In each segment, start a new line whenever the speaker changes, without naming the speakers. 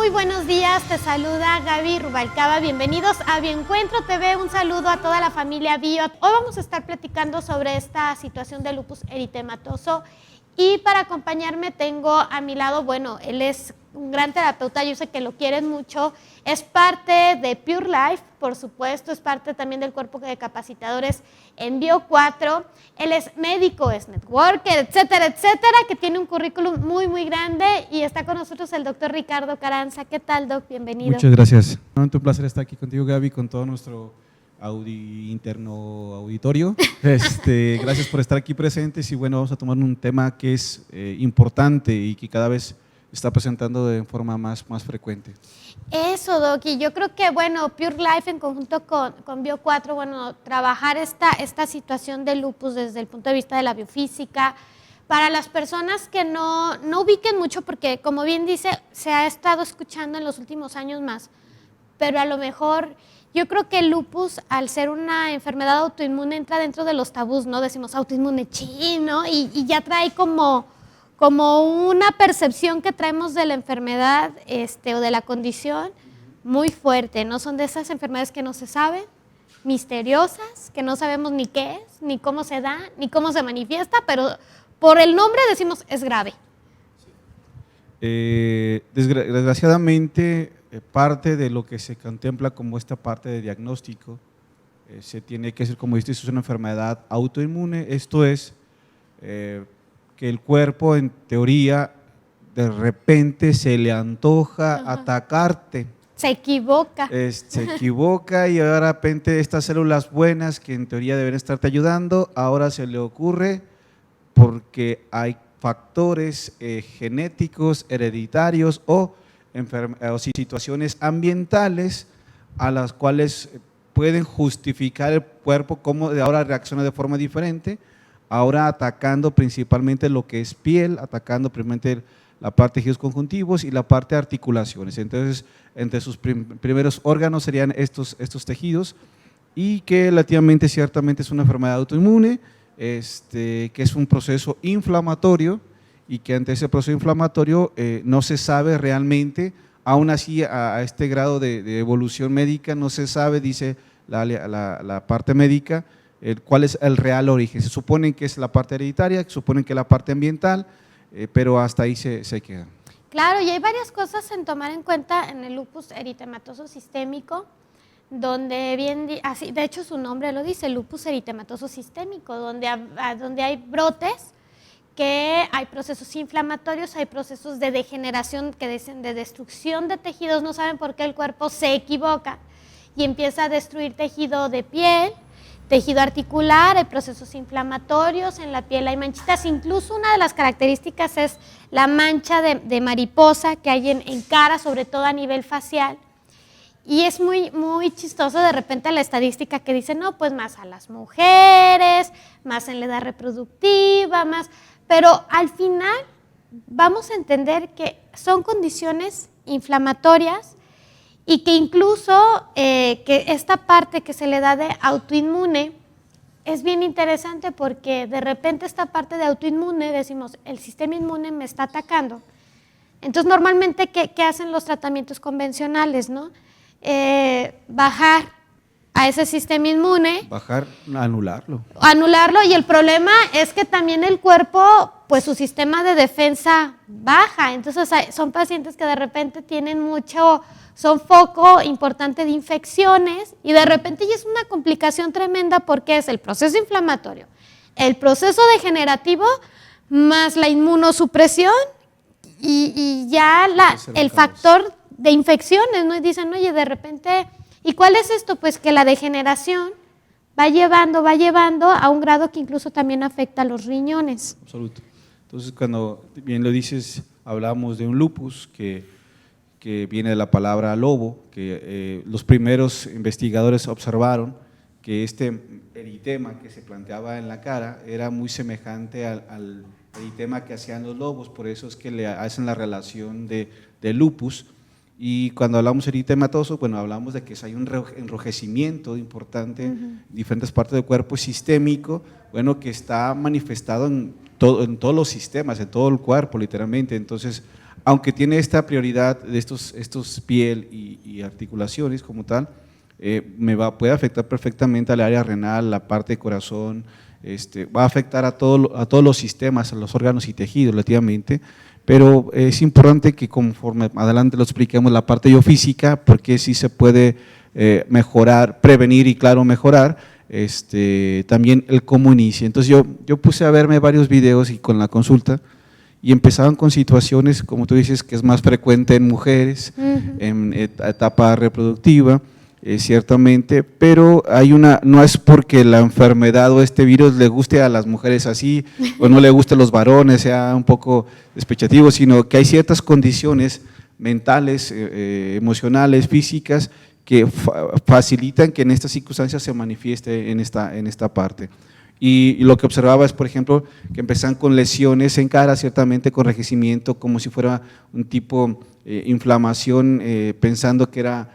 Muy buenos días, te saluda Gaby Rubalcaba, bienvenidos a Bioencuentro TV, un saludo a toda la familia Bio. Hoy vamos a estar platicando sobre esta situación de lupus eritematoso y para acompañarme tengo a mi lado, bueno, él es un gran terapeuta, yo sé que lo quieren mucho, es parte de Pure Life, por supuesto, es parte también del cuerpo de capacitadores en Bio 4, él es médico, es networker, etcétera, etcétera, que tiene un currículum muy grande y está con nosotros el doctor Ricardo Carranza. ¿Qué tal, doc? Bienvenido.
Muchas gracias. Un placer estar aquí contigo, Gaby, con todo nuestro interno auditorio. Gracias por estar aquí presentes y bueno, vamos a tomar un tema que es importante y que cada vez está presentando de forma más frecuente.
Eso, Doc, y yo creo que, bueno, Pure Life en conjunto con Bio 4, bueno, trabajar esta situación de lupus desde el punto de vista de la biofísica, para las personas que no ubiquen mucho, porque como bien dice, se ha estado escuchando en los últimos años más, pero a lo mejor yo creo que el lupus, al ser una enfermedad autoinmune, entra dentro de los tabús, ¿no? Decimos autoinmune chino y ya trae como una percepción que traemos de la enfermedad o de la condición muy fuerte, ¿no? Son de esas enfermedades que no se saben, misteriosas, que no sabemos ni qué es, ni cómo se da, ni cómo se manifiesta, pero por el nombre decimos es grave.
Desgraciadamente, parte de lo que se contempla como esta parte de diagnóstico se tiene que ser, como dijiste, es una enfermedad autoinmune, esto es que el cuerpo en teoría de repente se le antoja atacarte.
Se equivoca.
Se equivoca y ahora de repente estas células buenas que en teoría deben estarte ayudando, ahora se le ocurre porque hay factores genéticos, hereditarios o situaciones ambientales a las cuales pueden justificar el cuerpo cómo de ahora reacciona de forma diferente, ahora atacando principalmente lo que es piel, atacando primeramente la parte de tejidos conjuntivos y la parte de articulaciones. Entonces, entre sus primeros órganos serían estos tejidos y que relativamente ciertamente es una enfermedad autoinmune, que es un proceso inflamatorio y que ante ese proceso inflamatorio no se sabe realmente, aún así a este grado de evolución médica no se sabe, dice la parte médica, cuál es el real origen. Se supone que es la parte hereditaria, se supone que es la parte ambiental, pero hasta ahí se queda.
Claro, y hay varias cosas en tomar en cuenta en el lupus eritematoso sistémico, donde de hecho su nombre lo dice, lupus eritematoso sistémico, donde hay brotes, que hay procesos inflamatorios, hay procesos de degeneración que dicen de destrucción de tejidos, no saben por qué el cuerpo se equivoca y empieza a destruir tejido de piel, tejido articular, hay procesos inflamatorios, en la piel hay manchitas, incluso una de las características es la mancha de mariposa que hay en cara, sobre todo a nivel facial. Y es muy chistoso de repente la estadística que dice, no, pues más a las mujeres, más en la edad reproductiva, más, pero al final vamos a entender que son condiciones inflamatorias y que incluso que esta parte que se le da de autoinmune es bien interesante porque de repente esta parte de autoinmune decimos, el sistema inmune me está atacando. Entonces normalmente, ¿qué hacen los tratamientos convencionales, no? Bajar a ese sistema inmune.
Anularlo.
Anularlo, y el problema es que también el cuerpo, pues su sistema de defensa baja, entonces son pacientes que de repente tienen son foco importante de infecciones y de repente ya es una complicación tremenda porque es el proceso inflamatorio, el proceso degenerativo más la inmunosupresión y ya el factor de infecciones, ¿no? Y dicen, oye, de repente, ¿y cuál es esto? Pues que la degeneración va llevando a un grado que incluso también afecta a los riñones.
Absoluto. Entonces, cuando bien lo dices, hablamos de un lupus que viene de la palabra lobo, que los primeros investigadores observaron que este eritema que se planteaba en la cara era muy semejante al eritema que hacían los lobos, por eso es que le hacen la relación de lupus. Y cuando hablamos de eritematoso, bueno, hablamos de que hay un enrojecimiento importante en diferentes partes del cuerpo sistémico, bueno, que está manifestado en todos los sistemas, en todo el cuerpo, literalmente. Entonces, aunque tiene esta prioridad de estos piel y articulaciones como tal, puede afectar perfectamente al área renal, la parte de corazón, va a afectar a todos los sistemas, a los órganos y tejidos relativamente, pero es importante que conforme adelante lo expliquemos la parte biofísica, porque sí se puede mejorar, prevenir y claro mejorar, también el cómo inicia. Entonces yo puse a verme varios videos y con la consulta y empezaban con situaciones, como tú dices, que es más frecuente en mujeres, en etapa reproductiva, ciertamente, pero no es porque la enfermedad o este virus le guste a las mujeres así o no le guste a los varones, sea un poco despechativo, sino que hay ciertas condiciones mentales, emocionales, físicas que facilitan que en estas circunstancias se manifieste en esta parte. Y lo que observaba es, por ejemplo, que empezaban con lesiones en cara, ciertamente con enrojecimiento, como si fuera un tipo inflamación, pensando que era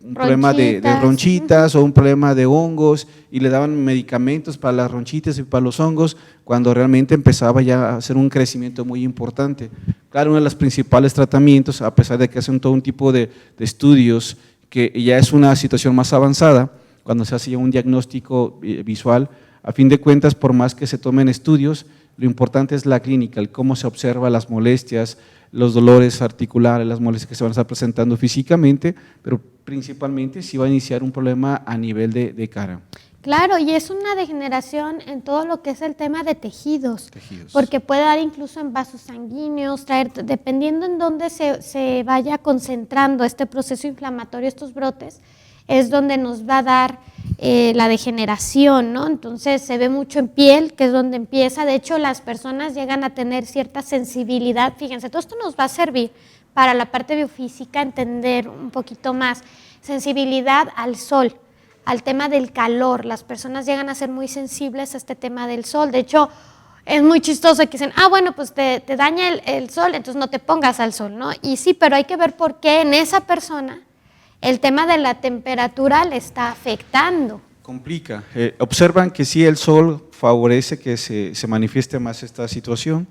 un problema de ronchitas o un problema de hongos, y le daban medicamentos para las ronchitas y para los hongos, cuando realmente empezaba ya a hacer un crecimiento muy importante. Claro, uno de los principales tratamientos, a pesar de que hacen todo un tipo de estudios, que ya es una situación más avanzada, cuando se hace ya un diagnóstico visual, a fin de cuentas, por más que se tomen estudios, lo importante es la clínica, el cómo se observa las molestias, los dolores articulares, las molestias que se van a estar presentando físicamente, pero principalmente si va a iniciar un problema a nivel de cara.
Claro, y es una degeneración en todo lo que es el tema de tejidos. Porque puede dar incluso en vasos sanguíneos, dependiendo en dónde se vaya concentrando este proceso inflamatorio, estos brotes, es donde nos va a dar la degeneración, ¿no? Entonces se ve mucho en piel, que es donde empieza. De hecho, las personas llegan a tener cierta sensibilidad. Fíjense, todo esto nos va a servir para la parte biofísica, entender un poquito más. Sensibilidad al sol, al tema del calor. Las personas llegan a ser muy sensibles a este tema del sol. De hecho, es muy chistoso que dicen, bueno, pues te daña el sol, entonces no te pongas al sol, ¿no? Y sí, pero hay que ver por qué en esa persona el tema de la temperatura le está afectando.
Complica. Observan que sí, el sol favorece que se manifieste más esta situación,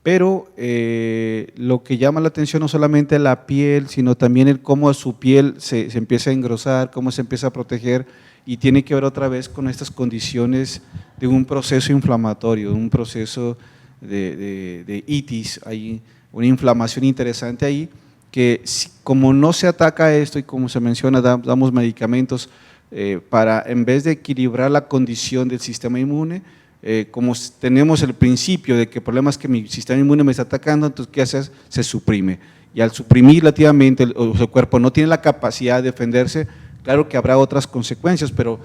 pero lo que llama la atención no solamente la piel, sino también el cómo su piel se empieza a engrosar, cómo se empieza a proteger, y tiene que ver otra vez con estas condiciones de un proceso inflamatorio, un proceso de itis, hay una inflamación interesante ahí, que como no se ataca esto y como se menciona, damos medicamentos para, en vez de equilibrar la condición del sistema inmune, como tenemos el principio de que el problema es que mi sistema inmune me está atacando, entonces ¿qué hace? Se suprime, y al suprimir relativamente el cuerpo no tiene la capacidad de defenderse, claro que habrá otras consecuencias, pero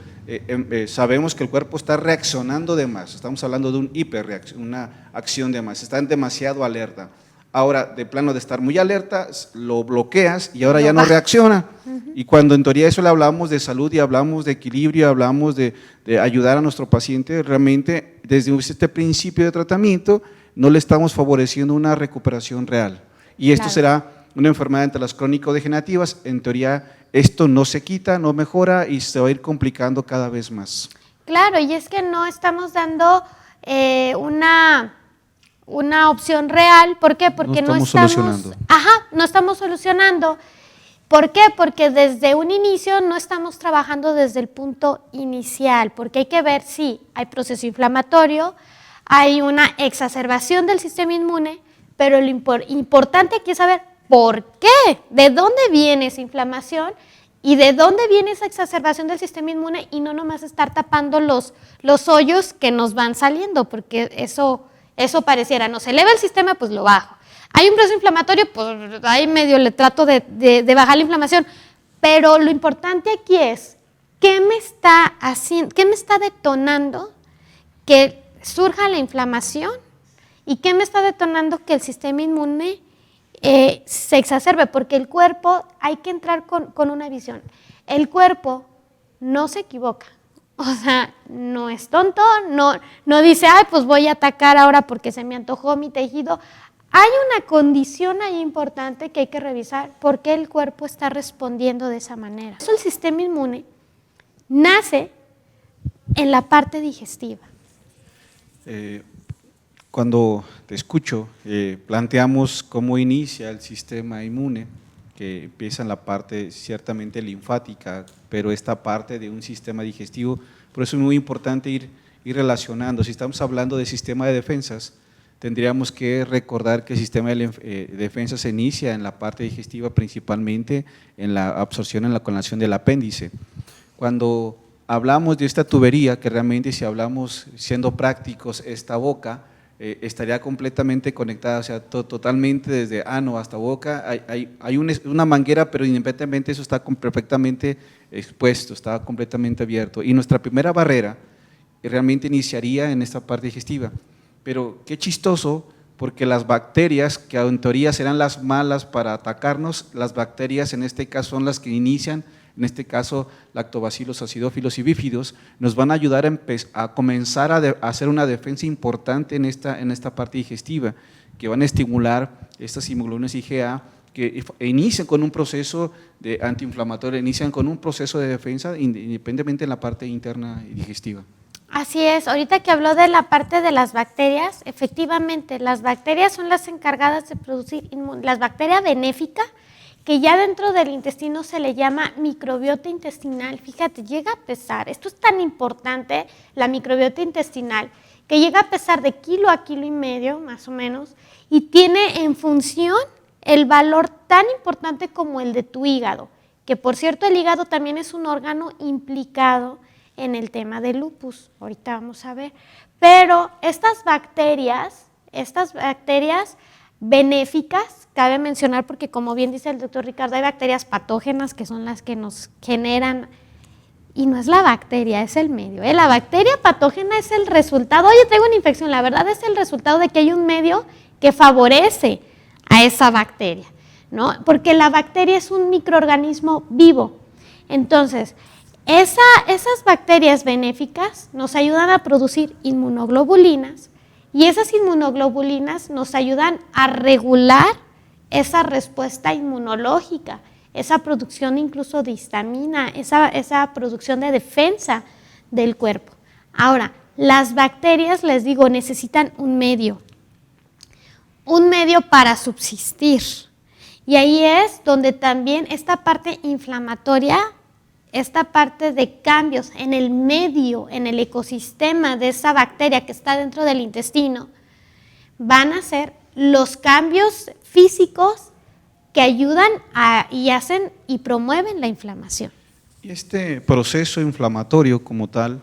sabemos que el cuerpo está reaccionando de más, estamos hablando de un hiperreacción, una acción de más, está demasiado alerta. Ahora, de plano de estar muy alerta, lo bloqueas y ahora ya no reacciona. Y cuando en teoría eso le hablamos de salud y hablamos de equilibrio, hablamos de ayudar a nuestro paciente, realmente desde este principio de tratamiento no le estamos favoreciendo una recuperación real. Y esto será una enfermedad entre las crónico-degenerativas, en teoría esto no se quita, no mejora y se va a ir complicando cada vez más.
Claro, y es que no estamos dando una opción real. ¿Por qué? Porque no estamos solucionando. No estamos solucionando. ¿Por qué? Porque desde un inicio no estamos trabajando desde el punto inicial, porque hay que ver si hay proceso inflamatorio, hay una exacerbación del sistema inmune, pero lo importante aquí es saber por qué, de dónde viene esa inflamación y de dónde viene esa exacerbación del sistema inmune, y no nomás estar tapando los hoyos que nos van saliendo, porque eso pareciera, no se eleva el sistema, pues lo bajo. Hay un proceso inflamatorio, pues ahí medio le trato de bajar la inflamación, pero lo importante aquí es, ¿qué me está haciendo, qué me está detonando que surja la inflamación y qué me está detonando que el sistema inmune se exacerbe? Porque el cuerpo, hay que entrar con una visión, el cuerpo no se equivoca. O sea, no es tonto, no dice, pues voy a atacar ahora porque se me antojó mi tejido. Hay una condición ahí importante que hay que revisar, por qué el cuerpo está respondiendo de esa manera. El sistema inmune nace en la parte digestiva.
Cuando te escucho, planteamos cómo inicia el sistema inmune, que empieza en la parte ciertamente linfática, pero esta parte de un sistema digestivo, por eso es muy importante ir relacionando. Si estamos hablando de sistema de defensas, tendríamos que recordar que el sistema de defensa se inicia en la parte digestiva, principalmente en la absorción, en la clonación del apéndice. Cuando hablamos de esta tubería, que realmente si hablamos siendo prácticos, esta boca estaría completamente conectada, o sea, totalmente desde ano hasta boca, hay una manguera, pero independientemente eso está perfectamente expuesto, está completamente abierto. Y nuestra primera barrera realmente iniciaría en esta parte digestiva. Pero qué chistoso, porque las bacterias, que en teoría serán las malas para atacarnos, las bacterias en este caso son las que inician, en este caso lactobacilos, acidófilos y bífidos, nos van a ayudar a comenzar a hacer una defensa importante en esta parte digestiva, que van a estimular estas inmunoglobulinas IgA, que inician con un proceso de antiinflamatorio, inician con un proceso de defensa independientemente en la parte interna y digestiva.
Así es, ahorita que habló de la parte de las bacterias, efectivamente, las bacterias son las encargadas de producir las bacterias benéficas, que ya dentro del intestino se le llama microbiota intestinal. Fíjate, llega a pesar, esto es tan importante, la microbiota intestinal, que llega a pesar de 1,5 kilos más o menos, y tiene en función el valor tan importante como el de tu hígado, que por cierto el hígado también es un órgano implicado en el tema del lupus, ahorita vamos a ver, pero estas bacterias benéficas, cabe mencionar porque como bien dice el doctor Ricardo, hay bacterias patógenas que son las que nos generan, y no es la bacteria, es el medio, la bacteria patógena es el resultado, oye, tengo una infección, la verdad es el resultado de que hay un medio que favorece a esa bacteria, ¿no? Porque la bacteria es un microorganismo vivo, entonces, esas bacterias benéficas nos ayudan a producir inmunoglobulinas y esas inmunoglobulinas nos ayudan a regular esa respuesta inmunológica, esa producción incluso de histamina, esa producción de defensa del cuerpo. Ahora, las bacterias, les digo, necesitan un medio para subsistir y ahí es donde también esta parte inflamatoria, esta parte de cambios en el medio, en el ecosistema de esa bacteria que está dentro del intestino, van a ser los cambios físicos que ayudan y hacen y promueven la inflamación.
Y este proceso inflamatorio como tal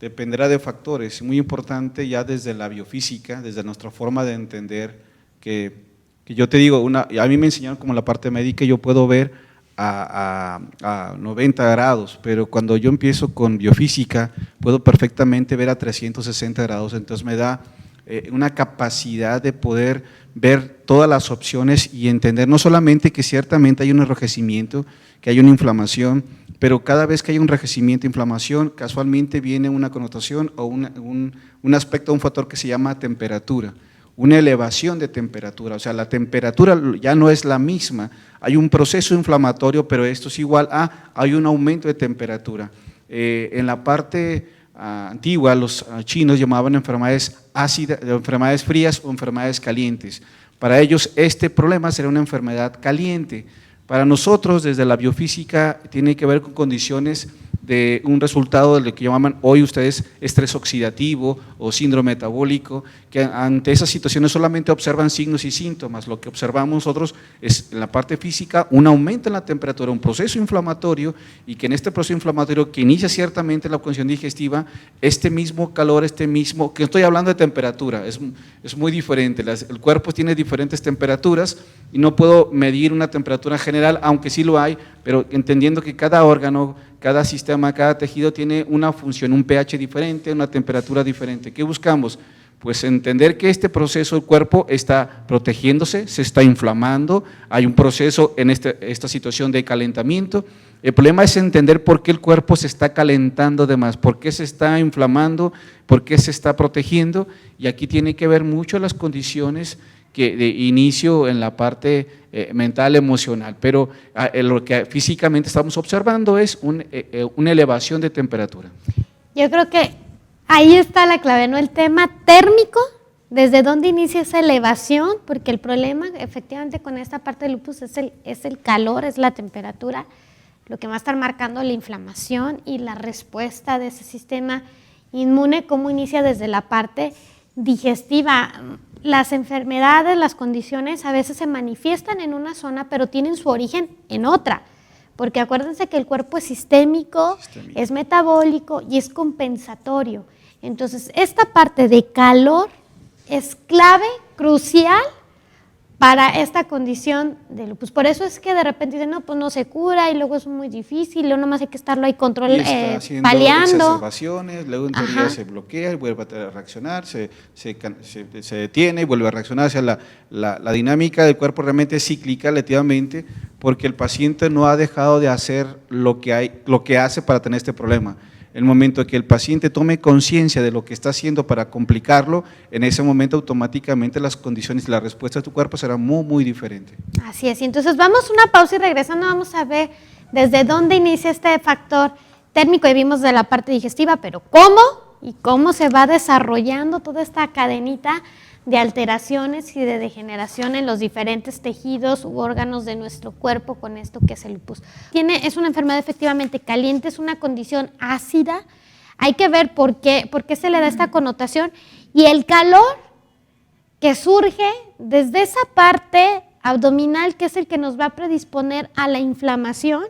dependerá de factores muy importantes ya desde la biofísica, desde nuestra forma de entender que yo te digo, a mí me enseñaron como la parte médica, yo puedo ver a 90 grados, pero cuando yo empiezo con biofísica puedo perfectamente ver a 360 grados, entonces me da una capacidad de poder ver todas las opciones y entender no solamente que ciertamente hay un enrojecimiento, que hay una inflamación, pero cada vez que hay un enrojecimiento, inflamación, casualmente viene una connotación o un aspecto, un factor que se llama temperatura, una elevación de temperatura, o sea, la temperatura ya no es la misma, hay un proceso inflamatorio, pero esto es igual a, hay un aumento de temperatura. En la parte antigua, los chinos llamaban enfermedades ácidas, enfermedades frías o enfermedades calientes. Para ellos este problema será una enfermedad caliente. Para nosotros, desde la biofísica, tiene que ver con condiciones de un resultado de lo que llaman hoy ustedes estrés oxidativo o síndrome metabólico, que ante esas situaciones solamente observan signos y síntomas. Lo que observamos nosotros es en la parte física un aumento en la temperatura, un proceso inflamatorio, y que en este proceso inflamatorio que inicia ciertamente la función digestiva, este mismo calor, que estoy hablando de temperatura, es muy diferente, el cuerpo tiene diferentes temperaturas y no puedo medir una temperatura general, aunque sí lo hay, pero entendiendo que cada órgano, cada sistema, cada tejido tiene una función, un pH diferente, una temperatura diferente. ¿Qué buscamos? Pues entender que este proceso, el cuerpo está protegiéndose, se está inflamando, hay un proceso en esta situación de calentamiento. El problema es entender por qué el cuerpo se está calentando de más, por qué se está inflamando, por qué se está protegiendo, y aquí tiene que ver mucho las condiciones de inicio en la parte mental, emocional, pero lo que físicamente estamos observando es una elevación de temperatura.
Yo creo que ahí está la clave, ¿no? El tema térmico ¿Desde dónde inicia esa elevación? Porque el problema efectivamente con esta parte del lupus es el calor, es la temperatura, lo que va a estar marcando la inflamación y la respuesta de ese sistema inmune, cómo inicia desde la parte digestiva. Las enfermedades, las condiciones a veces se manifiestan en una zona, pero tienen su origen en otra. Porque acuérdense que el cuerpo es sistémico, es metabólico y es compensatorio. Entonces, esta parte de calor es clave, crucial para esta condición de lupus. Por eso es que de repente dicen, no, pues no se cura y luego es muy difícil, luego nomás hay que estarlo ahí paliando.
Exacerbaciones, luego en teoría se bloquea y vuelve a reaccionar, se detiene y vuelve a reaccionar. O sea, la dinámica del cuerpo realmente es cíclica relativamente porque el paciente no ha dejado de hacer lo que hace para tener este problema. El momento que el paciente tome conciencia de lo que está haciendo para complicarlo, en ese momento automáticamente las condiciones y la respuesta de tu cuerpo será muy, muy diferente.
Así es, y entonces vamos a una pausa y regresando vamos a ver desde dónde inicia este factor térmico y vimos de la parte digestiva, pero cómo y cómo se va desarrollando toda esta cadenita de alteraciones y de degeneración en los diferentes tejidos u órganos de nuestro cuerpo con esto que es el lupus. Es una enfermedad efectivamente caliente, es una condición ácida, hay que ver por qué se le da esta connotación y el calor que surge desde esa parte abdominal que es el que nos va a predisponer a la inflamación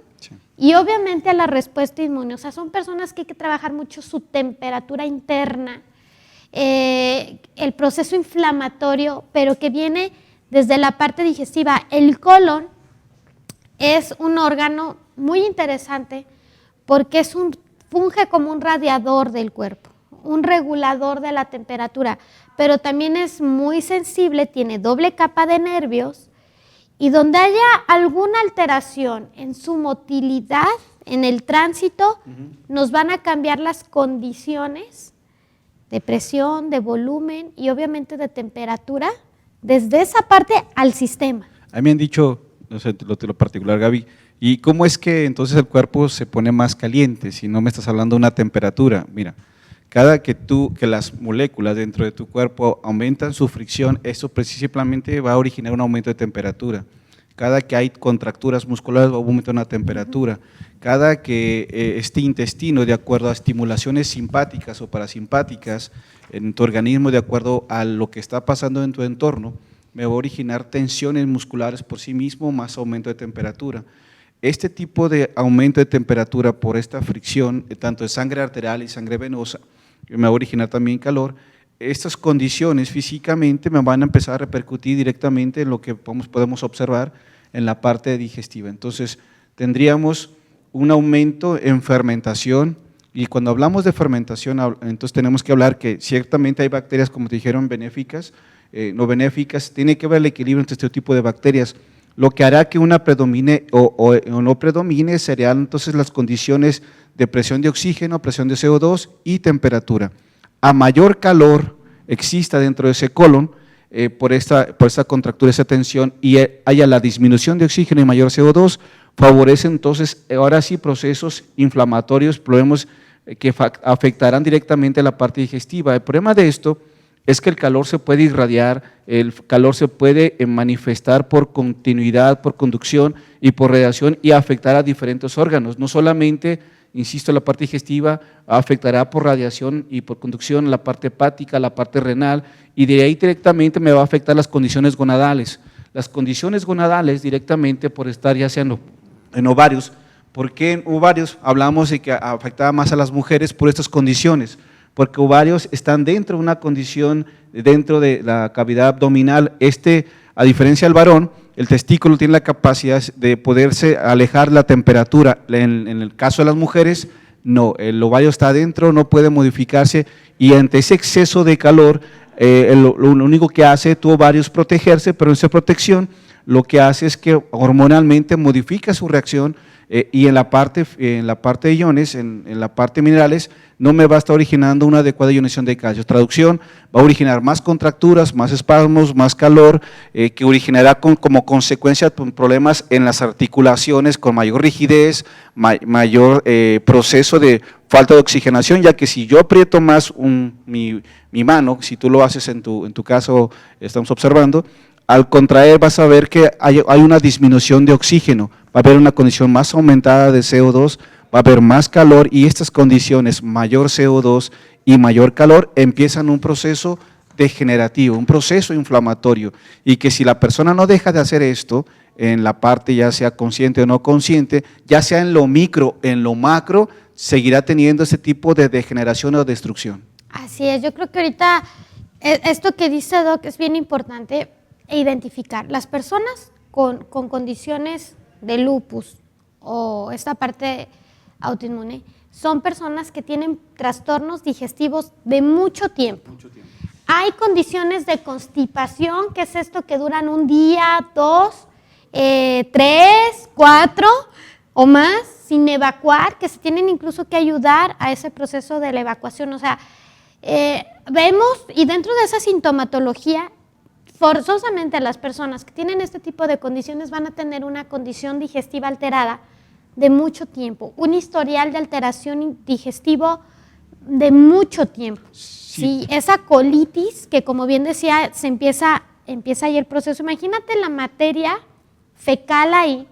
y obviamente a la respuesta inmune. O sea, son personas que hay que trabajar mucho su temperatura interna, el proceso inflamatorio, pero que viene desde la parte digestiva. El colon es un órgano muy interesante porque funge como un radiador del cuerpo, un regulador de la temperatura, pero también es muy sensible, tiene doble capa de nervios y donde haya alguna alteración en su motilidad, en el tránsito, nos van a cambiar las condiciones de presión, de volumen y obviamente de temperatura, desde esa parte al sistema.
A mí me han dicho, no sé, lo particular, Gaby, ¿y cómo es que entonces el cuerpo se pone más caliente si no me estás hablando de una temperatura? Mira, cada que las moléculas dentro de tu cuerpo aumentan su fricción, eso precisamente va a originar un aumento de temperatura. Cada que hay contracturas musculares va a aumentar una temperatura. Cada que este intestino, de acuerdo a estimulaciones simpáticas o parasimpáticas en tu organismo, de acuerdo a lo que está pasando en tu entorno, me va a originar tensiones musculares por sí mismo, más aumento de temperatura. Este tipo de aumento de temperatura por esta fricción, tanto de sangre arterial y sangre venosa, me va a originar también calor. Estas condiciones físicamente me van a empezar a repercutir directamente en lo que podemos observar en la parte digestiva. Entonces, tendríamos un aumento en fermentación y cuando hablamos de fermentación, entonces tenemos que hablar que ciertamente hay bacterias, como te dijeron, benéficas, no benéficas, tiene que ver el equilibrio entre este tipo de bacterias. Lo que hará que una predomine o no predomine serían entonces las condiciones de presión de oxígeno, presión de CO2 y temperatura. A mayor calor exista dentro de ese colon, por esta contractura, esa tensión y haya la disminución de oxígeno y mayor CO2, favorece entonces ahora sí procesos inflamatorios, problemas que afectarán directamente a la parte digestiva. El problema de esto es que el calor se puede irradiar, el calor se puede manifestar por continuidad, por conducción y por radiación y afectar a diferentes órganos, no solamente, insisto, la parte digestiva, afectará por radiación y por conducción la parte hepática, la parte renal y de ahí directamente me va a afectar las condiciones gonadales. Las condiciones gonadales directamente por estar ya sea en ovarios, porque en ovarios hablamos de que afectaba más a las mujeres por estas condiciones, porque ovarios están dentro de una condición, dentro de la cavidad abdominal, a diferencia del varón, el testículo tiene la capacidad de poderse alejar la temperatura, en el caso de las mujeres, no, el ovario está adentro, no puede modificarse y ante ese exceso de calor, lo único que hace tu ovario es protegerse, pero esa protección lo que hace es que hormonalmente modifica su reacción, y en la parte de iones, en la parte de minerales, no me va a estar originando una adecuada ionización de calcio. Traducción, va a originar más contracturas, más espasmos, más calor, que originará como consecuencia problemas en las articulaciones con mayor rigidez, mayor proceso de falta de oxigenación, ya que si yo aprieto más mi mano, si tú lo haces en tu caso, estamos observando, al contraer vas a ver que hay una disminución de oxígeno, va a haber una condición más aumentada de CO2, va a haber más calor y estas condiciones, mayor CO2 y mayor calor, empiezan un proceso degenerativo, un proceso inflamatorio, y que si la persona no deja de hacer esto, en la parte ya sea consciente o no consciente, ya sea en lo micro, en lo macro, seguirá teniendo ese tipo de degeneración o destrucción.
Así es, yo creo que ahorita esto que dice Doc es bien importante identificar. Las personas con condiciones de lupus o esta parte autoinmune son personas que tienen trastornos digestivos de mucho tiempo. Hay condiciones de constipación, que es esto que duran un día, 2, 3, 4 o más sin evacuar, que se tienen incluso que ayudar a ese proceso de la evacuación. O sea, vemos, y dentro de esa sintomatología, forzosamente las personas que tienen este tipo de condiciones van a tener una condición digestiva alterada de mucho tiempo, un historial de alteración digestivo de mucho tiempo. Sí, esa colitis que, como bien decía, empieza ahí el proceso. Imagínate la materia fecal ahí,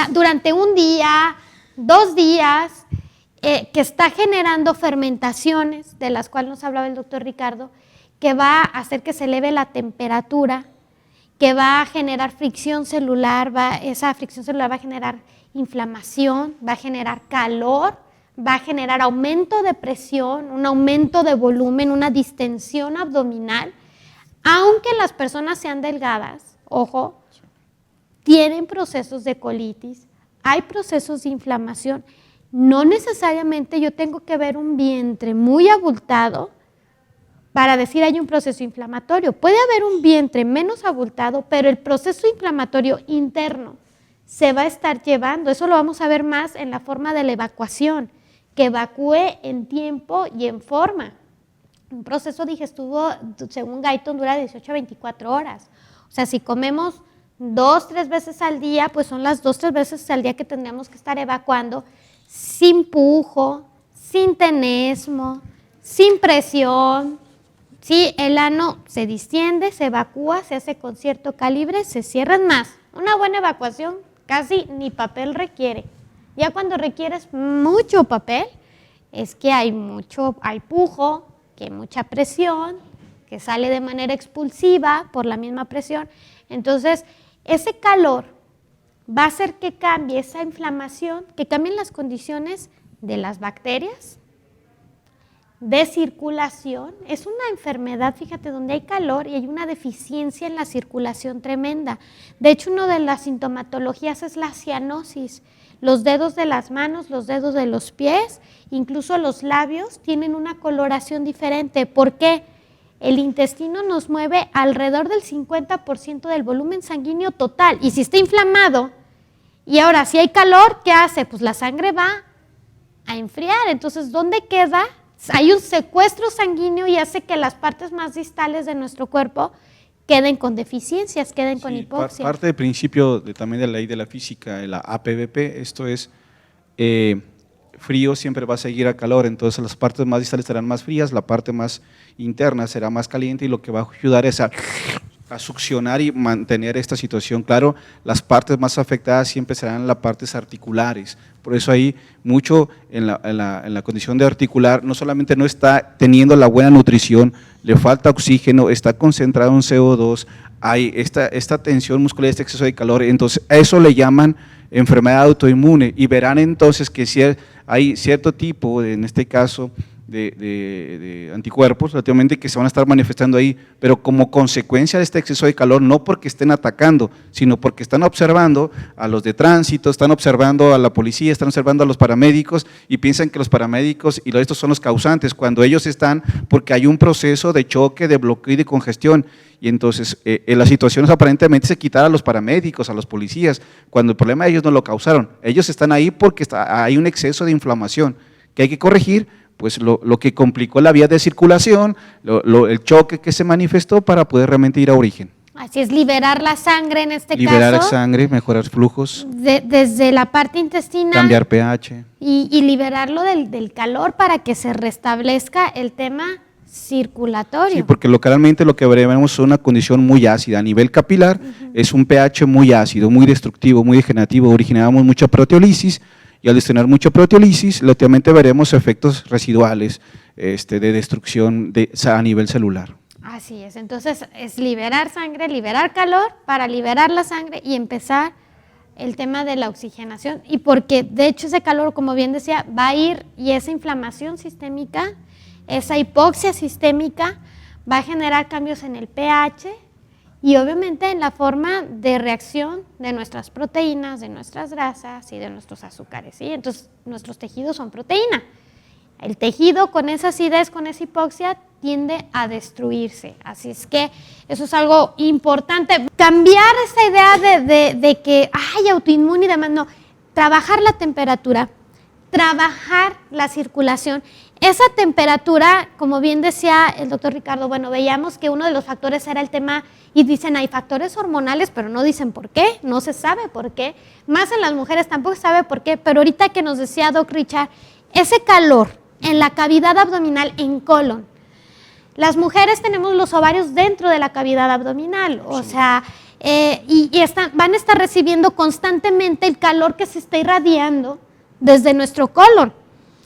durante un día, 2 días, que está generando fermentaciones, de las cuales nos hablaba el doctor Ricardo, que va a hacer que se eleve la temperatura, que va a generar fricción celular, esa fricción celular va a generar inflamación, va a generar calor, va a generar aumento de presión, un aumento de volumen, una distensión abdominal. Aunque las personas sean delgadas, ojo, tienen procesos de colitis, hay procesos de inflamación. No necesariamente yo tengo que ver un vientre muy abultado para decir hay un proceso inflamatorio. Puede haber un vientre menos abultado, pero el proceso inflamatorio interno se va a estar llevando. Eso lo vamos a ver más en la forma de la evacuación, que evacúe en tiempo y en forma. Un proceso digestivo, según Guyton, dura 18 a 24 horas. O sea, si comemos 2, 3 veces al día, pues son las 2, 3 veces al día que tendríamos que estar evacuando sin pujo, sin tenesmo, sin presión. Sí, el ano se distiende, se evacúa, se hace con cierto calibre, se cierran más. Una buena evacuación casi ni papel requiere. Ya cuando requieres mucho papel, es que hay pujo, que hay mucha presión, que sale de manera expulsiva por la misma presión. Entonces, ese calor va a hacer que cambie esa inflamación, que cambien las condiciones de las bacterias, de circulación. Es una enfermedad, fíjate, donde hay calor y hay una deficiencia en la circulación tremenda. De hecho, una de las sintomatologías es la cianosis. Los dedos de las manos, los dedos de los pies, incluso los labios tienen una coloración diferente. ¿Por qué? El intestino nos mueve alrededor del 50% del volumen sanguíneo total. Y si está inflamado, y ahora si hay calor, ¿qué hace? Pues la sangre va a enfriar. Entonces, ¿dónde queda? Hay un secuestro sanguíneo y hace que las partes más distales de nuestro cuerpo queden con deficiencias, queden con hipoxia.
Parte del principio también de la ley de la física, de la APBP, esto es frío siempre va a seguir a calor, entonces las partes más distales serán más frías, la parte más interna será más caliente y lo que va a ayudar es a succionar y mantener esta situación. Claro, las partes más afectadas siempre serán las partes articulares, por eso ahí mucho en la condición de articular no solamente no está teniendo la buena nutrición, le falta oxígeno, está concentrado en CO2, hay esta tensión muscular, este exceso de calor, entonces a eso le llaman enfermedad autoinmune y verán entonces que si hay cierto tipo, en este caso, de anticuerpos relativamente que se van a estar manifestando ahí, pero como consecuencia de este exceso de calor, no porque estén atacando, sino porque están observando a los de tránsito, están observando a la policía, están observando a los paramédicos y piensan que los paramédicos y estos son los causantes, cuando ellos están porque hay un proceso de choque, de bloqueo y de congestión. Y entonces las situaciones aparentemente se quitaron a los paramédicos, a los policías, cuando el problema ellos no lo causaron. Ellos están ahí porque hay un exceso de inflamación que hay que corregir, pues lo que complicó la vía de circulación, el choque que se manifestó para poder realmente ir a origen.
Así es, liberar la sangre en este caso.
Liberar sangre, mejorar flujos.
Desde la parte intestinal.
Cambiar pH.
Y liberarlo del calor para que se restablezca el tema circulatorio.
Sí, porque localmente lo que veremos es una condición muy ácida. A nivel capilar es un pH muy ácido, muy destructivo, muy degenerativo. Originamos mucha proteólisis y al tener mucha proteólisis, lógicamente veremos efectos residuales de destrucción a nivel celular.
Así es, entonces es liberar sangre, liberar calor para liberar la sangre y empezar el tema de la oxigenación. Y porque de hecho ese calor, como bien decía, va a ir y esa inflamación sistémica, esa hipoxia sistémica va a generar cambios en el pH y obviamente en la forma de reacción de nuestras proteínas, de nuestras grasas y de nuestros azúcares, ¿sí? Entonces nuestros tejidos son proteína. El tejido con esa acidez, con esa hipoxia, tiende a destruirse. Así es que eso es algo importante. Cambiar esa idea de que hay autoinmune y demás, no. Trabajar la temperatura, trabajar la circulación. Esa temperatura, como bien decía el doctor Ricardo, bueno, veíamos que uno de los factores era el tema, y dicen hay factores hormonales, pero no dicen por qué, no se sabe por qué. Más en las mujeres tampoco se sabe por qué, pero ahorita que nos decía Doc Richard, ese calor en la cavidad abdominal, en colon. Las mujeres tenemos los ovarios dentro de la cavidad abdominal, o sea, van a estar recibiendo constantemente el calor que se está irradiando desde nuestro colon.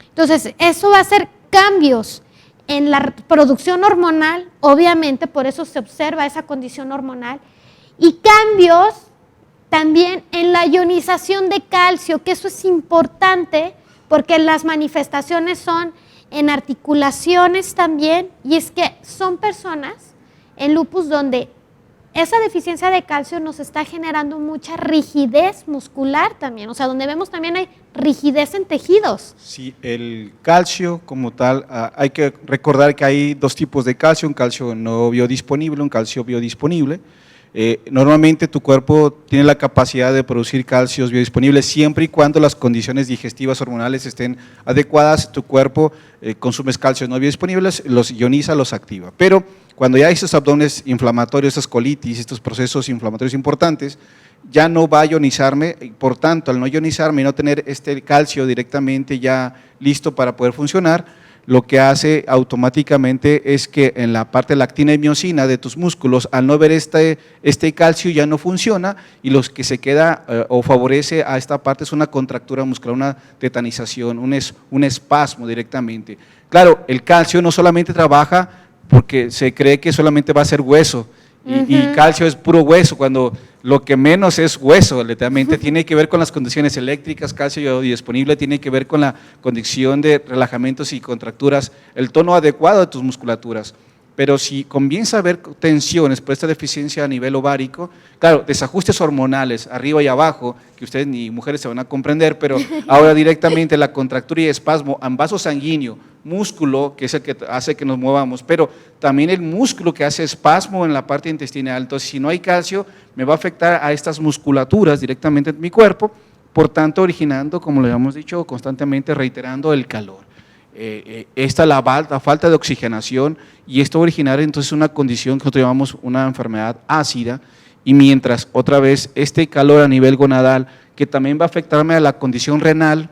Entonces, eso va a hacer cambios en la producción hormonal, obviamente, por eso se observa esa condición hormonal, y cambios también en la ionización de calcio, que eso es importante, porque las manifestaciones son en articulaciones también, y es que son personas en lupus donde esa deficiencia de calcio nos está generando mucha rigidez muscular también, o sea, donde vemos también hay rigidez en tejidos.
Sí, el calcio como tal, hay que recordar que hay dos tipos de calcio, un calcio no biodisponible, un calcio biodisponible. Normalmente tu cuerpo tiene la capacidad de producir calcios biodisponibles siempre y cuando las condiciones digestivas hormonales estén adecuadas, tu cuerpo consumes calcios no biodisponibles, los ioniza, los activa. Pero cuando ya hay esos abdomenes inflamatorios, esas colitis, estos procesos inflamatorios importantes, ya no va a ionizarme, por tanto, al no ionizarme y no tener este calcio directamente ya listo para poder funcionar, lo que hace automáticamente es que en la parte de la actina y miosina de tus músculos, al no ver este calcio ya no funciona y lo que se queda o favorece a esta parte es una contractura muscular, una tetanización, un espasmo directamente. Claro, el calcio no solamente trabaja porque se cree que solamente va a ser hueso, y calcio es puro hueso, cuando lo que menos es hueso, literalmente tiene que ver con las condiciones eléctricas, calcio disponible, tiene que ver con la condición de relajamientos y contracturas, el tono adecuado de tus musculaturas. Pero si comienza a haber tensiones por esta deficiencia a nivel ovárico, claro, desajustes hormonales arriba y abajo, que ustedes ni mujeres se van a comprender, pero ahora directamente la contractura y espasmo en vaso sanguíneo, músculo, que es el que hace que nos movamos, pero también el músculo que hace espasmo en la parte intestinal. Entonces, si no hay calcio, me va a afectar a estas musculaturas directamente en mi cuerpo, por tanto, originando, como lo habíamos dicho, constantemente reiterando el calor. La falta de oxigenación, y esto va a originar entonces una condición que nosotros llamamos una enfermedad ácida, y mientras otra vez este calor a nivel gonadal, que también va a afectarme a la condición renal,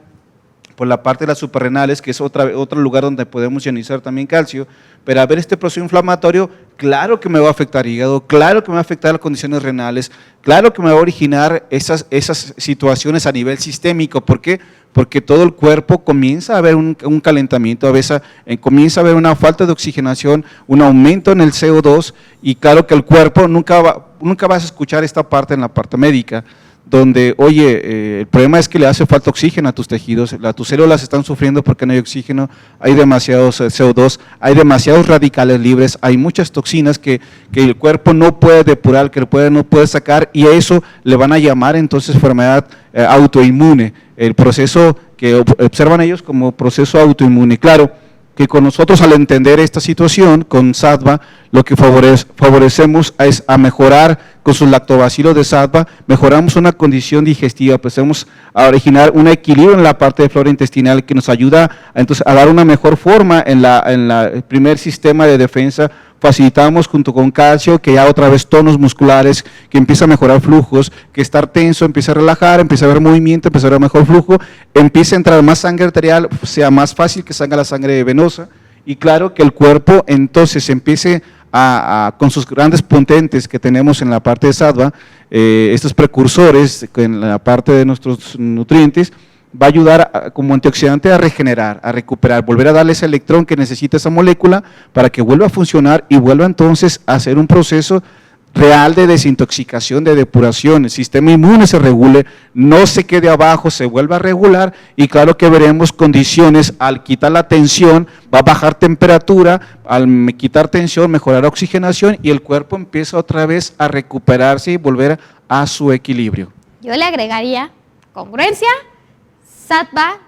por la parte de las suprarrenales, que es otro lugar donde podemos ionizar también calcio, pero a ver este proceso inflamatorio, claro que me va a afectar hígado, claro que me va a afectar las condiciones renales, claro que me va a originar esas situaciones a nivel sistémico. ¿Por qué? Porque todo el cuerpo comienza a haber un calentamiento, a veces comienza a haber una falta de oxigenación, un aumento en el CO2, y claro que el cuerpo nunca vas a escuchar esta parte en la parte médica, donde, oye, el problema es que le hace falta oxígeno a tus tejidos, tus células están sufriendo porque no hay oxígeno, hay demasiados CO2, hay demasiados radicales libres, hay muchas toxinas que el cuerpo no puede depurar, que no puede sacar, y a eso le van a llamar entonces enfermedad autoinmune, el proceso que observan ellos como proceso autoinmune. Claro, que con nosotros al entender esta situación, con Sattva, lo que favorecemos es a mejorar con sus lactobacilos de Sattva, mejoramos una condición digestiva, empezamos a originar un equilibrio en la parte de flora intestinal que nos ayuda entonces a dar una mejor forma en el primer sistema de defensa. Facilitamos junto con calcio, que ya otra vez tonos musculares, que empieza a mejorar flujos, que estar tenso empieza a relajar, empieza a haber movimiento, empieza a haber mejor flujo, empieza a entrar más sangre arterial, sea más fácil que salga la sangre venosa, y claro que el cuerpo entonces empiece con sus grandes potentes que tenemos en la parte de Sattva, estos precursores en la parte de nuestros nutrientes, va a ayudar como antioxidante a regenerar, a recuperar, volver a darle ese electrón que necesita esa molécula para que vuelva a funcionar y vuelva entonces a hacer un proceso real de desintoxicación, de depuración, el sistema inmune se regule, no se quede abajo, se vuelva a regular, y claro que veremos condiciones, al quitar la tensión, va a bajar temperatura, al quitar tensión, mejorar oxigenación, y el cuerpo empieza otra vez a recuperarse y volver a su equilibrio.
Yo le agregaría congruencia, Sattva,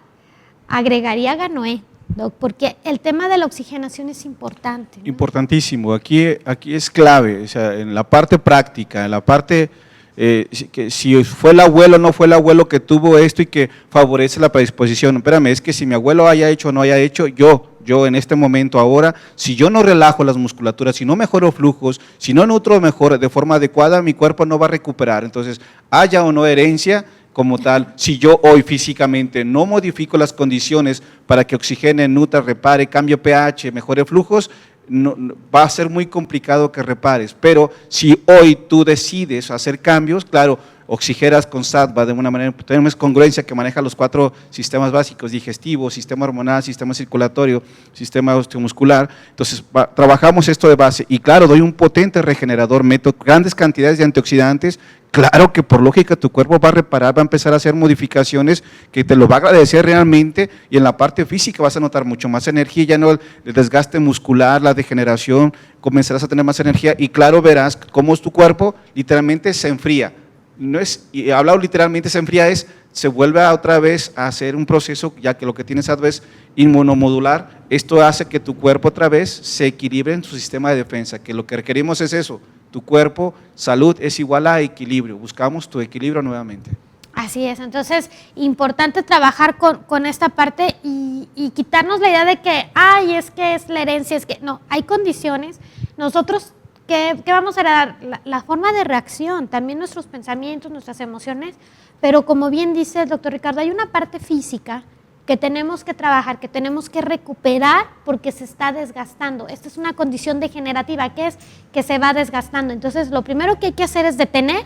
agregaría Ganoé, Doc, porque el tema de la oxigenación es importante, ¿no?
Importantísimo, aquí es clave, o sea, en la parte práctica, en la parte que si fue el abuelo o no fue el abuelo que tuvo esto y que favorece la predisposición. Espérame, es que si mi abuelo haya hecho o no haya hecho, yo en este momento ahora, si yo no relajo las musculaturas, si no mejoro flujos, si no nutro mejor de forma adecuada, mi cuerpo no va a recuperar. Entonces, haya o no herencia como tal, si yo hoy físicamente no modifico las condiciones para que oxigene, nutra, repare, cambie pH, mejore flujos, va a ser muy complicado que repares. Pero si hoy tú decides hacer cambios, claro, oxigenas con Sattva de una manera, tenemos congruencia que maneja los 4 sistemas básicos: digestivo, sistema hormonal, sistema circulatorio, sistema osteomuscular. Entonces trabajamos esto de base y claro, doy un potente regenerador, meto grandes cantidades de antioxidantes. Claro que por lógica tu cuerpo va a reparar, va a empezar a hacer modificaciones que te lo va a agradecer realmente, y en la parte física vas a notar mucho más energía, ya no el desgaste muscular, la degeneración, comenzarás a tener más energía y claro verás cómo tu cuerpo literalmente se enfría. No es, y hablado literalmente se enfría, se vuelve otra vez a hacer un proceso, ya que lo que tienes a vez inmunomodular. Esto hace que tu cuerpo otra vez se equilibre en su sistema de defensa, que lo que requerimos es eso. Tu cuerpo, salud es igual a equilibrio, buscamos tu equilibrio nuevamente.
Así es, entonces importante trabajar con esta parte y quitarnos la idea de que, ay, es que es la herencia, es que no, hay condiciones, nosotros, ¿qué vamos a heredar? La forma de reacción, también nuestros pensamientos, nuestras emociones, pero como bien dice el doctor Ricardo, hay una parte física que tenemos que trabajar, que tenemos que recuperar porque se está desgastando. Esta es una condición degenerativa, que es que se va desgastando. Entonces, lo primero que hay que hacer es detener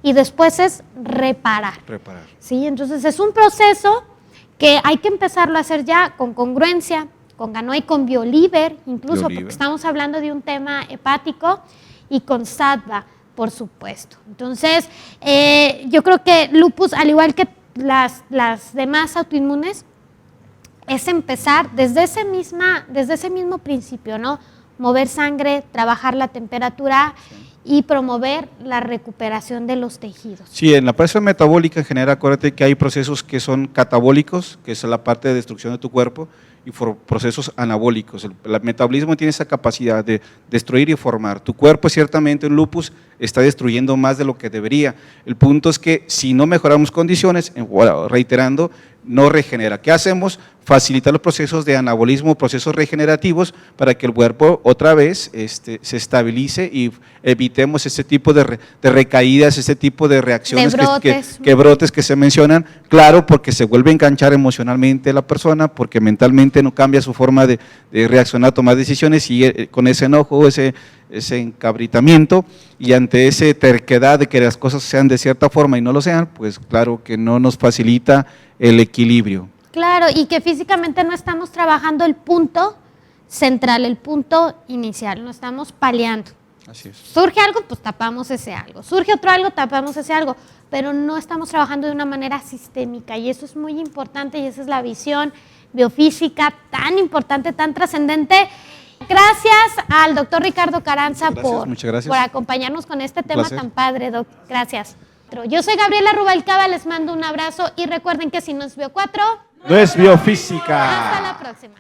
y después es reparar. ¿Sí? Entonces, es un proceso que hay que empezarlo a hacer ya con congruencia, con Ganoé, con Bioliver, incluso porque estamos hablando de un tema hepático, y con Sattva, por supuesto. Entonces, yo creo que lupus, al igual que las demás autoinmunes, es empezar desde ese mismo principio, ¿no? Mover sangre, trabajar la temperatura y promover la recuperación de los tejidos.
Sí, en la parte metabólica en general, acuérdate que hay procesos que son catabólicos, que es la parte de destrucción de tu cuerpo, y procesos anabólicos. El metabolismo tiene esa capacidad de destruir y formar. Tu cuerpo ciertamente en lupus está destruyendo más de lo que debería. El punto es que si no mejoramos condiciones, reiterando, no regenera. ¿Qué hacemos? Facilitar los procesos de anabolismo, procesos regenerativos, para que el cuerpo otra vez se estabilice y evitemos ese tipo de recaídas, ese tipo de reacciones,
de brotes.
Que brotes que se mencionan, claro, porque se vuelve a enganchar emocionalmente la persona, porque mentalmente no cambia su forma de reaccionar, tomar decisiones, y con ese enojo, ese encabritamiento, y ante esa terquedad de que las cosas sean de cierta forma y no lo sean, pues claro que no nos facilita el equilibrio.
Claro, y que físicamente no estamos trabajando el punto central, el punto inicial, no estamos paliando.
Así es.
Surge algo, pues tapamos ese algo. Surge otro algo, tapamos ese algo. Pero no estamos trabajando de una manera sistémica y eso es muy importante y esa es la visión biofísica tan importante, tan trascendente. Gracias al doctor Ricardo Carranza
Muchas gracias.
por acompañarnos con este tema
Placer.
tan padre, Doc. Gracias. Yo soy Gabriela Rubalcaba, les mando un abrazo y recuerden que si no es Bio 4,
No es biofísica.
hasta la próxima.